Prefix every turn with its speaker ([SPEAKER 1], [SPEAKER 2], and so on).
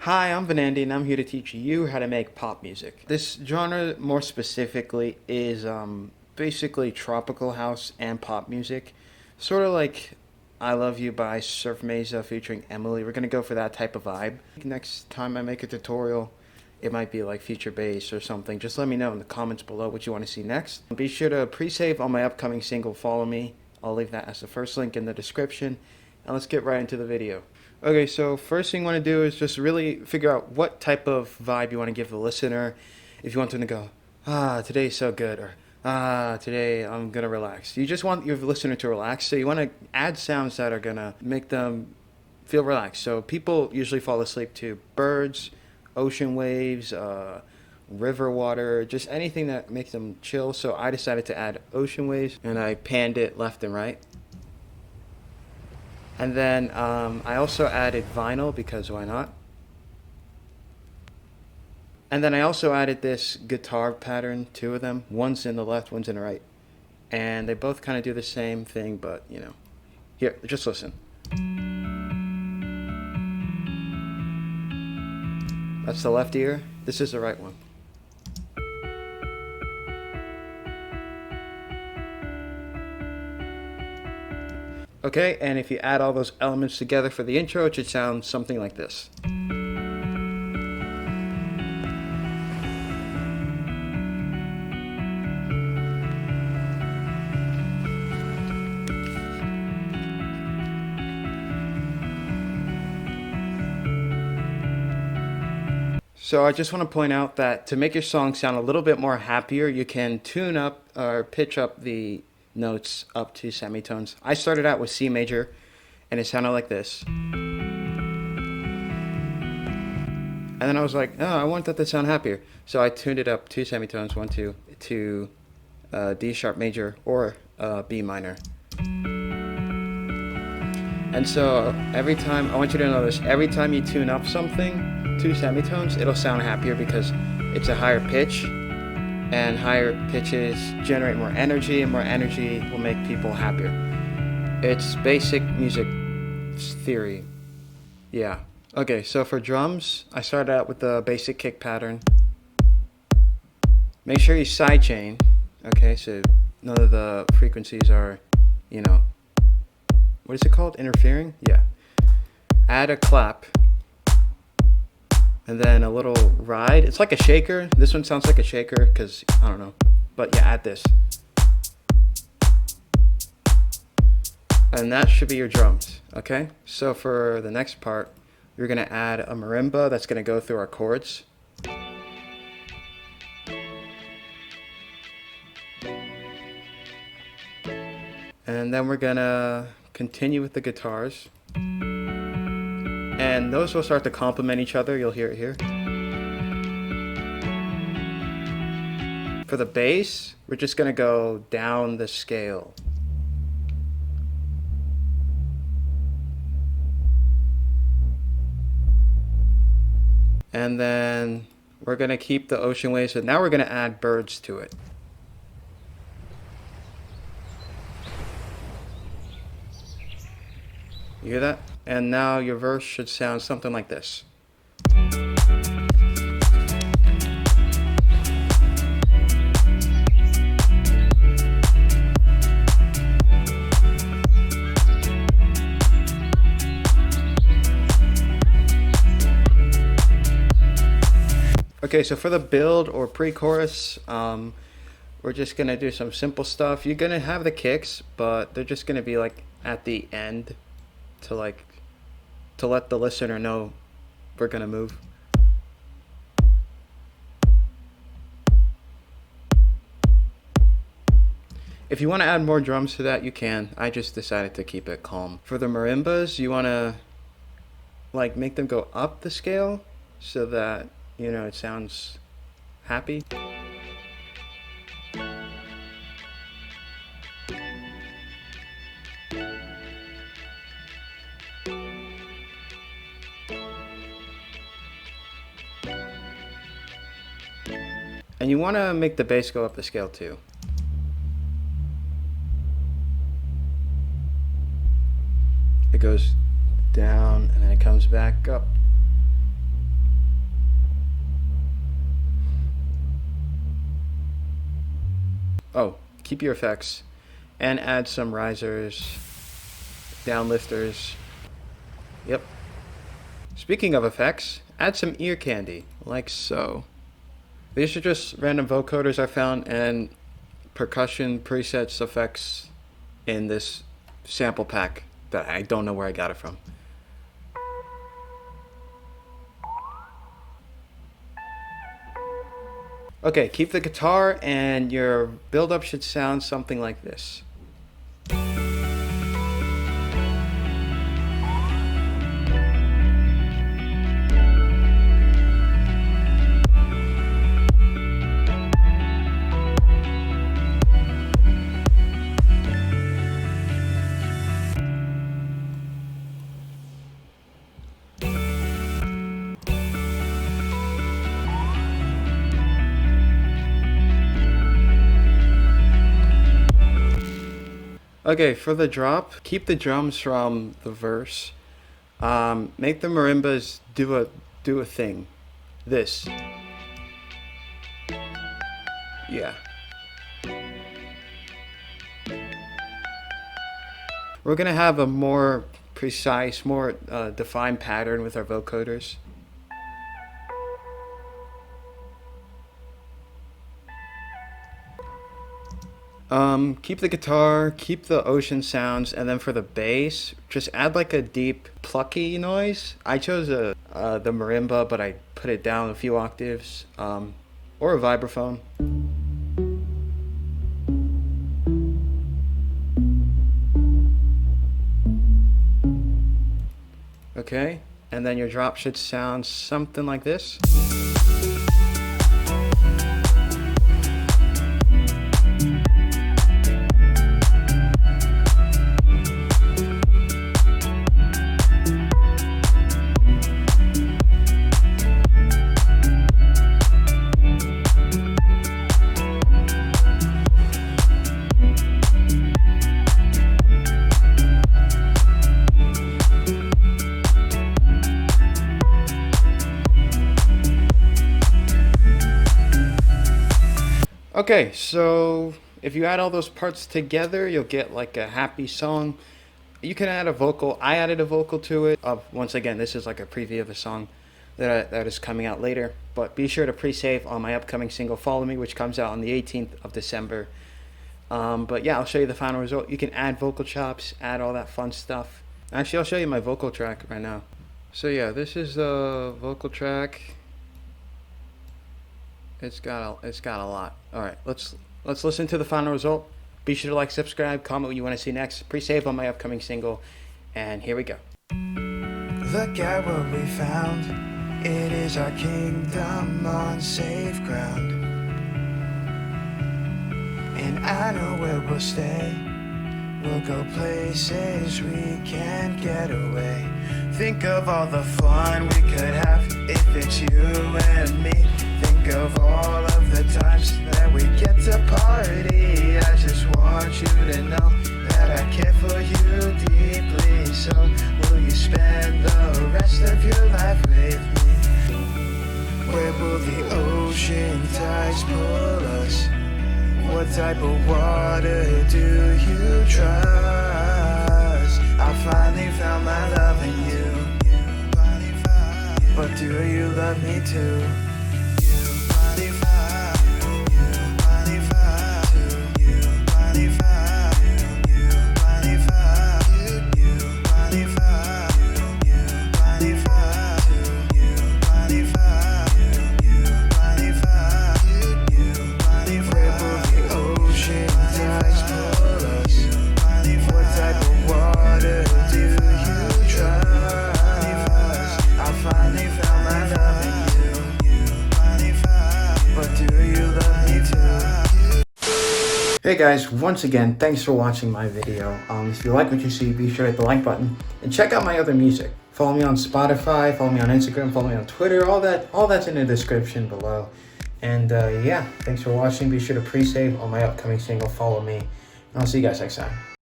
[SPEAKER 1] Hi, I'm Vanandi, and I'm here to teach you how to make pop music. This genre, more specifically, is basically tropical house and pop music. Sort of like I Love You by Surf Mesa featuring Emily. We're going to go for that type of vibe. Next time I make a tutorial, it might be like feature bass or something. Just let me know in the comments below what you want to see next. Be sure to pre-save on my upcoming single, Follow Me. I'll leave that as the first link in the description. And let's get right into the video. Okay, so first thing you want to do is just really figure out what type of vibe you want to give the listener. If you want them to go, today's so good, or today I'm gonna relax. You just want your listener to relax, so you want to add sounds that are gonna make them feel relaxed. So people usually fall asleep to birds, ocean waves, river water, just anything that makes them chill. So I decided to add ocean waves, and I panned it left and right. And then I also added vinyl because why not? And then I also added this guitar pattern, two of them. One's in the left, one's in the right. And they both kind of do the same thing, but you know. Here, just listen. That's the left ear. This is the right one. Okay, and if you add all those elements together for the intro, it should sound something like this. So I just want to point out that to make your song sound a little bit more happier, you can tune up or pitch up the notes up to semitones. I started out with C major, and it sounded like this. And then I was like, oh, I want that to sound happier. So I tuned it up 2 semitones, 1, 2, to D sharp major or B minor. And so every time, I want you to know this, every time you tune up something 2 semitones, it'll sound happier because it's a higher pitch, and higher pitches generate more energy, and more energy will make people happier. It's basic music theory. Yeah. Okay, so for drums, I started out with the basic kick pattern. Make sure you sidechain, okay, so none of the frequencies are, you know, what is it called? Interfering? Yeah. Add a clap. And then a little ride. It's like a shaker. This one sounds like a shaker because, I don't know. But yeah, add this. And that should be your drums, okay? So for the next part, you're going to add a marimba that's going to go through our chords. And then we're going to continue with the guitars. And those will start to complement each other. You'll hear it here. For the bass, we're just going to go down the scale. And then we're going to keep the ocean waves, but now we're going to add birds to it. You hear that? And now your verse should sound something like this. Okay, so for the build or pre-chorus, we're just going to do some simple stuff. You're going to have the kicks, but they're just going to be like at the end to let the listener know we're going to move. If you want to add more drums to that, you can. I just decided to keep it calm. For the marimbas, you want to like make them go up the scale so that, you know, it sounds happy. And you want to make the bass go up the scale too. It goes down and then it comes back up. Oh, keep your effects and add some risers, downlifters. Yep. Speaking of effects, add some ear candy, like so. These are just random vocoders I found and percussion presets effects in this sample pack that I don't know where I got it from. Okay, keep the guitar and your build-up should sound something like this. Okay, for the drop, keep the drums from the verse. Make the marimbas do a thing. This. Yeah. We're gonna have a more precise, more defined pattern with our vocoders. Keep the guitar, keep the ocean sounds, and then for the bass, just add like a deep plucky noise. I chose the marimba, but I put it down a few octaves, or a vibraphone. Okay, and then your drop should sound something like this. Okay, so if you add all those parts together, you'll get like a happy song. You can add a vocal. I added a vocal to it. Once again, this is like a preview of a song that is coming out later. But be sure to pre-save on my upcoming single, Follow Me, which comes out on the 18th of December. But yeah, I'll show you the final result. You can add vocal chops, add all that fun stuff. Actually, I'll show you my vocal track right now. So yeah, this is the vocal track. It's got a lot. All right, let's listen to the final result. Be sure to like, subscribe, comment what you want to see next. Pre-save on my upcoming single, and here we go.
[SPEAKER 2] Look at what we found. It is our kingdom on safe ground, and I know where we'll stay. We'll go places we can't get away. Think of all the fun we could have if it's you and me. Think of all of the times that we get to party. I just want you to know that I care for you deeply. So will you spend the rest of your life with me? Where will the ocean tides pull us? What type of water do you trust? I finally found my love in you. But do you love me too?
[SPEAKER 1] Hey guys, once again, thanks for watching my video. If you like what you see, be sure to hit the like button and check out my other music. Follow me on Spotify, follow me on Instagram, follow me on Twitter, all that's in the description below. And yeah, thanks for watching. Be sure to pre-save on my upcoming single, Follow Me. And I'll see you guys next time.